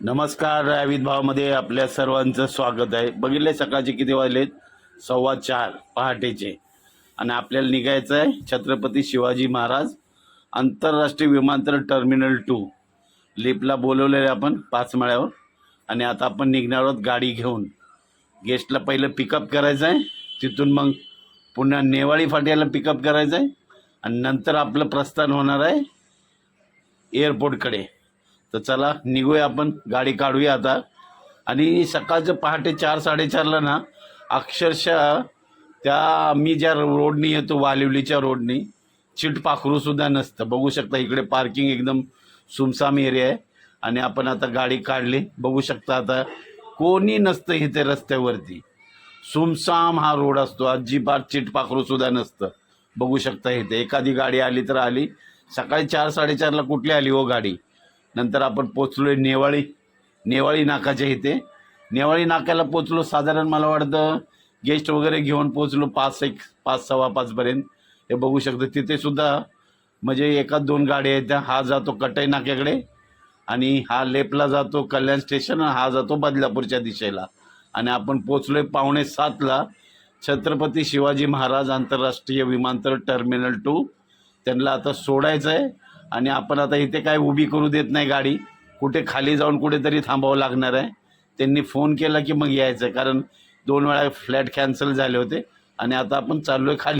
नमस्कार. रावित भावमध्ये आपल्या सर्वांचं स्वागत आहे. बघितले सकाळचे किती वाजलेत? 4:15 पहाटेचे. आणि आपल्याला निघायचं आहे छत्रपती शिवाजी महाराज आंतरराष्ट्रीय विमानतळ टर्मिनल 2 लिपला बोलवलेलं आपण 5 माळ्यावर. आणि आता आपण निघणार आहोत गाडी घेऊन. गेस्टला पहिलं पिकअप करायचं आहे, तिथून मग पुन्हा नेवाळी फाट्याला पिकअप करायचं आहे आणि नंतर आपलं प्रस्थान होणार आहे एअरपोर्टकडे. तर चला निघूया, आपण गाडी काढूया आता. आणि सकाळचं पहाटे 4-4:30ला ना अक्षरशः त्या मी ज्या रोडनी येतो वालिवलीच्या रोडनी चिटपाखरूसुद्धा नसतं. बघू शकता इकडे पार्किंग एकदम सुमसाम एरिया आहे. आणि आपण आता गाडी काढली, बघू शकता आता कोणी नसतं इथे रस्त्यावरती. सुमसाम हा रोड असतो, अजिबात चिटपाखरूसुद्धा नसतं. बघू शकता इथे एखादी गाडी आली तर आली. सकाळी 4-4:30ला कुठली आली हो गाडी. नंतर आपण पोचलो नेवाळी नाकाच्या इथे. नेवाळी नाक्याला पोचलो साधारण मला वाटतं गेस्ट वगैरे घेऊन पोचलो 5-5:15 हे बघू शकतो. तिथे सुद्धा म्हणजे 1-2 गाड्या आहेत. हा जातो कटाई नाक्याकडे आणि हा लेपला जातो कल्याण स्टेशन, हा जातो बदलापूरच्या दिशेला. आणि आपण पोचलोय 6:45ला छत्रपती शिवाजी महाराज आंतरराष्ट्रीय विमानतळ टर्मिनल 2. त्यांना आता सोडायचं आहे. आणि आपण आता इथे काय उभी करू देत नाही गाडी, कुठे खाली जाऊन कुठेतरी थांबावं लागणार आहे. त्यांनी फोन केला की मग यायचं, कारण 2 वेळा फ्लॅट कॅन्सल झाले होते. आणि आता आपण चाललोय खाली.